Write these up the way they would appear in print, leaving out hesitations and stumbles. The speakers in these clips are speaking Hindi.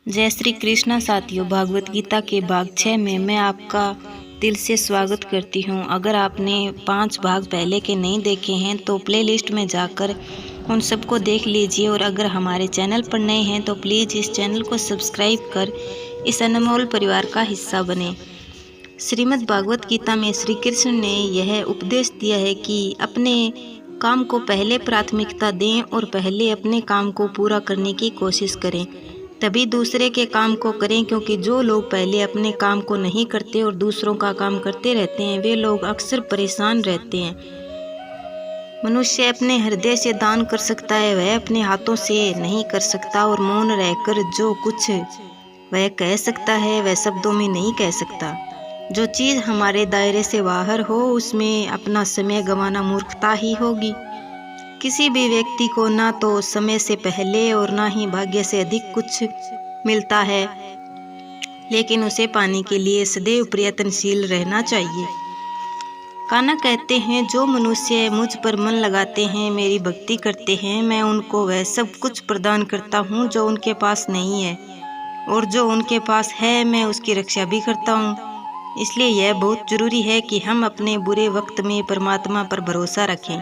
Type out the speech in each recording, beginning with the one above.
जय श्री कृष्णा साथियों, भागवत गीता के भाग 6 में मैं आपका दिल से स्वागत करती हूं। अगर आपने 5 भाग पहले के नहीं देखे हैं तो प्लेलिस्ट में जाकर उन सबको देख लीजिए। और अगर हमारे चैनल पर नए हैं तो प्लीज़ इस चैनल को सब्सक्राइब कर इस अनमोल परिवार का हिस्सा बने। श्रीमद् भागवत गीता में श्री कृष्ण ने यह उपदेश दिया है कि अपने काम को पहले प्राथमिकता दें और पहले अपने काम को पूरा करने की कोशिश करें, तभी दूसरे के काम को करें। क्योंकि जो लोग पहले अपने काम को नहीं करते और दूसरों का काम करते रहते हैं, वे लोग अक्सर परेशान रहते हैं। मनुष्य अपने हृदय से दान कर सकता है, वह अपने हाथों से नहीं कर सकता। और मौन रहकर जो कुछ वह कह सकता है वह शब्दों में नहीं कह सकता। जो चीज़ हमारे दायरे से बाहर हो उसमें अपना समय गंवाना मूर्खता ही होगी। किसी भी व्यक्ति को ना तो समय से पहले और ना ही भाग्य से अधिक कुछ मिलता है, लेकिन उसे पाने के लिए सदैव प्रयत्नशील रहना चाहिए। कान्हा कहते हैं, जो मनुष्य मुझ पर मन लगाते हैं, मेरी भक्ति करते हैं, मैं उनको वह सब कुछ प्रदान करता हूँ जो उनके पास नहीं है, और जो उनके पास है मैं उसकी रक्षा भी करता हूँ। इसलिए यह बहुत जरूरी है कि हम अपने बुरे वक्त में परमात्मा पर भरोसा रखें।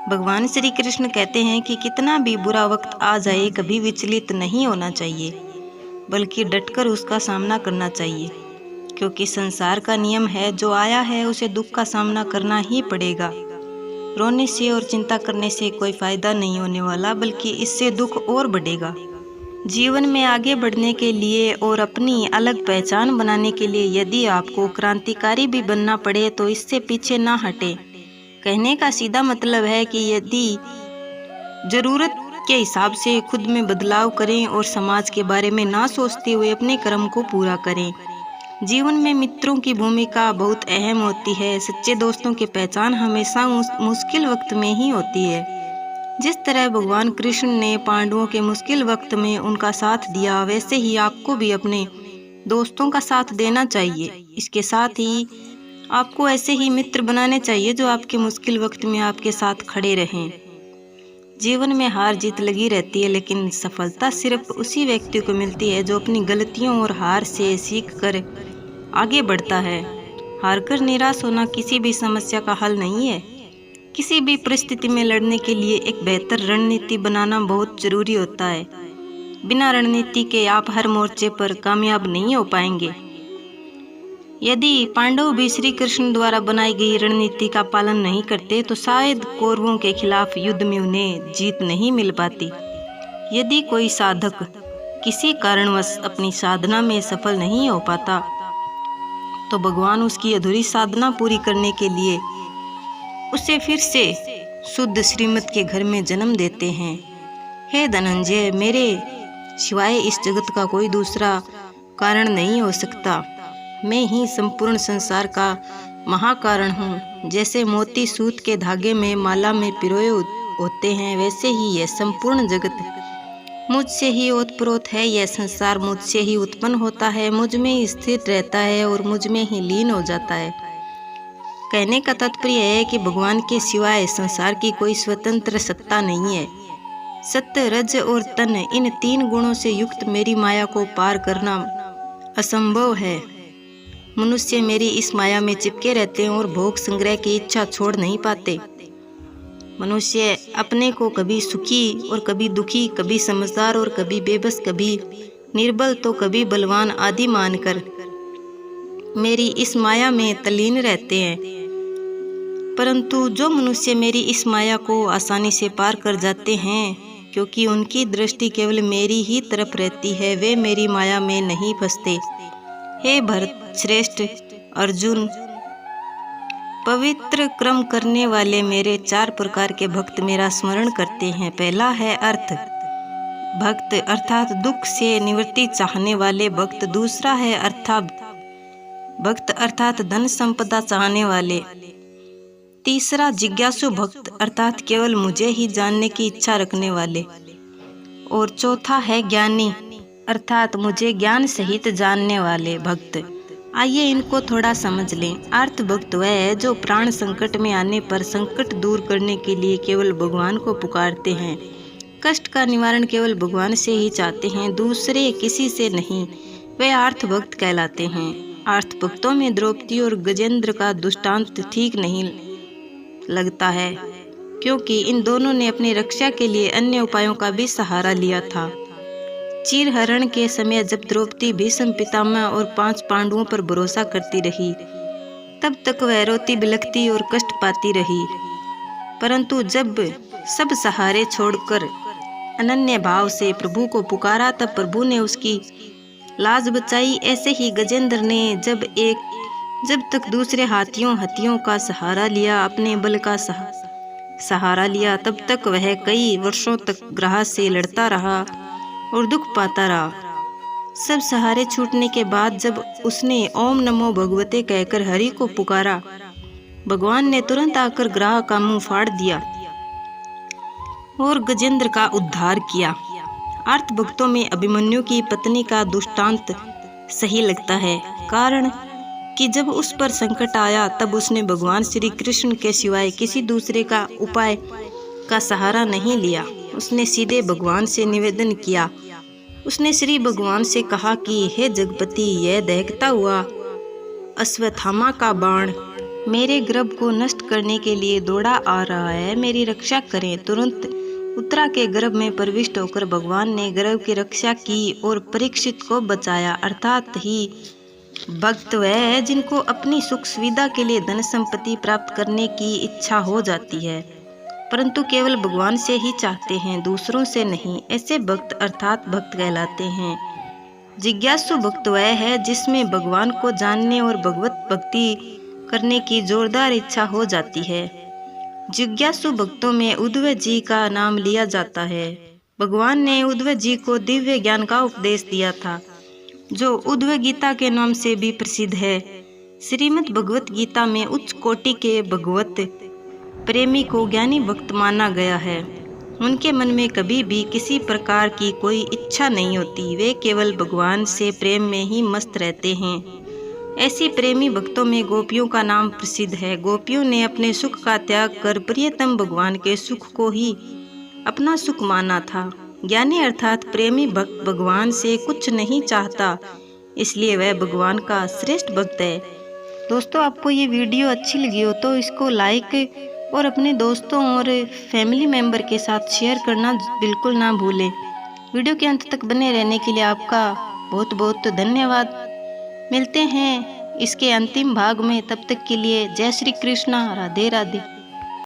भगवान श्री कृष्ण कहते हैं कि कितना भी बुरा वक्त आ जाए, कभी विचलित नहीं होना चाहिए, बल्कि डटकर उसका सामना करना चाहिए। क्योंकि संसार का नियम है, जो आया है उसे दुख का सामना करना ही पड़ेगा। रोने से और चिंता करने से कोई फायदा नहीं होने वाला, बल्कि इससे दुख और बढ़ेगा। जीवन में आगे बढ़ने के लिए और अपनी अलग पहचान बनाने के लिए यदि आपको क्रांतिकारी भी बनना पड़े तो इससे पीछे ना हटे। कहने का सीधा मतलब है कि यदि जरूरत के हिसाब से खुद में बदलाव करें और समाज के बारे में ना सोचते हुए अपने कर्म को पूरा करें। जीवन में मित्रों की भूमिका बहुत अहम होती है। सच्चे दोस्तों की पहचान हमेशा मुश्किल वक्त में ही होती है। जिस तरह भगवान कृष्ण ने पांडवों के मुश्किल वक्त में उनका साथ दिया, वैसे ही आपको भी अपने दोस्तों का साथ देना चाहिए। इसके साथ ही आपको ऐसे ही मित्र बनाने चाहिए जो आपके मुश्किल वक्त में आपके साथ खड़े रहें। जीवन में हार जीत लगी रहती है, लेकिन सफलता सिर्फ उसी व्यक्ति को मिलती है जो अपनी गलतियों और हार से सीख कर आगे बढ़ता है। हारकर निराश होना किसी भी समस्या का हल नहीं है। किसी भी परिस्थिति में लड़ने के लिए एक बेहतर रणनीति बनाना बहुत जरूरी होता है। बिना रणनीति के आप हर मोर्चे पर कामयाब नहीं हो पाएंगे। यदि पांडव भी श्री कृष्ण द्वारा बनाई गई रणनीति का पालन नहीं करते तो शायद कौरवों के खिलाफ युद्ध में उन्हें जीत नहीं मिल पाती। यदि कोई साधक किसी कारणवश अपनी साधना में सफल नहीं हो पाता तो भगवान उसकी अधूरी साधना पूरी करने के लिए उसे फिर से शुद्ध श्रीमत के घर में जन्म देते हैं। हे धनंजय, मेरे सिवाय इस जगत का कोई दूसरा कारण नहीं हो सकता। मैं ही संपूर्ण संसार का महाकारण हूँ। जैसे मोती सूत के धागे में माला में पिरोए होते हैं, वैसे ही यह संपूर्ण जगत मुझसे ही ओतप्रोत है। यह संसार मुझसे ही उत्पन्न होता है, मुझ में ही स्थिर रहता है और मुझ में ही लीन हो जाता है। कहने का तात्पर्य है कि भगवान के सिवाय संसार की कोई स्वतंत्र सत्ता नहीं है। सत्य, रज और तन, इन 3 गुणों से युक्त मेरी माया को पार करना असंभव है। मनुष्य मेरी इस माया में चिपके रहते हैं और भोग संग्रह की इच्छा छोड़ नहीं पाते। मनुष्य अपने को कभी सुखी और कभी दुखी, कभी समझदार और कभी बेबस, कभी निर्बल तो कभी बलवान आदि मानकर मेरी इस माया में तल्लीन रहते हैं। परंतु जो मनुष्य मेरी इस माया को आसानी से पार कर जाते हैं, क्योंकि उनकी दृष्टि केवल मेरी ही तरफ रहती है, वे मेरी माया में नहीं फंसते। हे भरत श्रेष्ठ अर्जुन, पवित्र क्रम करने वाले मेरे 4 प्रकार के भक्त मेरा स्मरण करते हैं। पहला है अर्थ भक्त, अर्थात दुख से निवृत्ति चाहने वाले भक्त। दूसरा है अर्थात भक्त, अर्थात धन संपदा चाहने वाले। तीसरा जिज्ञासु भक्त, अर्थात केवल मुझे ही जानने की इच्छा रखने वाले। और चौथा है ज्ञानी, अर्थात मुझे ज्ञान सहित जानने वाले भक्त। आइए इनको थोड़ा समझ लें। अर्थ भक्त वह है जो प्राण संकट में आने पर संकट दूर करने के लिए केवल भगवान को पुकारते हैं। कष्ट का निवारण केवल भगवान से ही चाहते हैं, दूसरे किसी से नहीं। वे आर्थ भक्त कहलाते हैं। आर्थ भक्तों में द्रौपदी और गजेंद्र का दृष्टांत ठीक नहीं लगता है, क्योंकि इन दोनों ने अपनी रक्षा के लिए अन्य उपायों का भी सहारा लिया था। चीरहरण के समय जब द्रौपदी भीष्म पितामह और 5 पांडवों पर भरोसा करती रही, तब तक वह रोती बिलखती और कष्ट पाती रही। परंतु जब सब सहारे छोड़कर अनन्य भाव से प्रभु को पुकारा, तब प्रभु ने उसकी लाज बचाई। ऐसे ही गजेंद्र ने जब तक दूसरे हथियों का सहारा लिया, अपने बल का सहारा लिया, तब तक वह कई वर्षों तक ग्रह से लड़ता रहा और दुख पाता रहा। सब सहारे छूटने के बाद जब उसने ओम नमो भगवते कहकर हरि को पुकारा, भगवान ने तुरंत आकर ग्रह का मुंह फाड़ दिया और गजेंद्र का उद्धार किया। अर्थ भक्तों में अभिमन्यु की पत्नी का दृष्टांत सही लगता है, कारण कि जब उस पर संकट आया तब उसने भगवान श्री कृष्ण के सिवाय किसी दूसरे का उपाय का सहारा नहीं लिया। उसने सीधे भगवान से निवेदन किया। उसने श्री भगवान से कहा कि हे जगपति, यह दहकता हुआ अश्वत्थामा का बाण मेरे गर्भ को नष्ट करने के लिए दौड़ा आ रहा है, मेरी रक्षा करें। तुरंत उत्तरा के गर्भ में प्रविष्ट होकर भगवान ने गर्भ की रक्षा की और परीक्षित को बचाया। अर्थात ही भक्त वह है जिनको अपनी सुख सुविधा के लिए धन संपत्ति प्राप्त करने की इच्छा हो जाती है, परंतु केवल भगवान से ही चाहते हैं, दूसरों से नहीं। ऐसे भक्त अर्थात भक्त कहलाते हैं। जिज्ञासु भक्त वह है जिसमें भगवान को जानने और भगवत भक्ति करने की जोरदार इच्छा हो जाती है। जिज्ञासु भक्तों में उद्धव जी का नाम लिया जाता है। भगवान ने उद्धव जी को दिव्य ज्ञान का उपदेश दिया था, जो उद्धव गीता के नाम से भी प्रसिद्ध है। श्रीमद् भगवत गीता में उच्च कोटि के भगवत प्रेमी को ज्ञानी भक्त माना गया है। उनके मन में कभी भी किसी प्रकार की कोई इच्छा नहीं होती, वे केवल भगवान से प्रेम में ही मस्त रहते हैं। ऐसी प्रेमी भक्तों में गोपियों का नाम प्रसिद्ध है। गोपियों ने अपने सुख का त्याग कर प्रियतम भगवान के सुख को ही अपना सुख माना था। ज्ञानी अर्थात प्रेमी भक्त भगवान से कुछ नहीं चाहता, इसलिए वह भगवान का श्रेष्ठ भक्त है। दोस्तों, आपको ये वीडियो अच्छी लगी हो तो इसको लाइक और अपने दोस्तों और फैमिली मेम्बर के साथ शेयर करना बिल्कुल ना भूलें। वीडियो के अंत तक बने रहने के लिए आपका बहुत बहुत धन्यवाद। मिलते हैं इसके अंतिम भाग में, तब तक के लिए जय श्री कृष्णा, राधे राधे।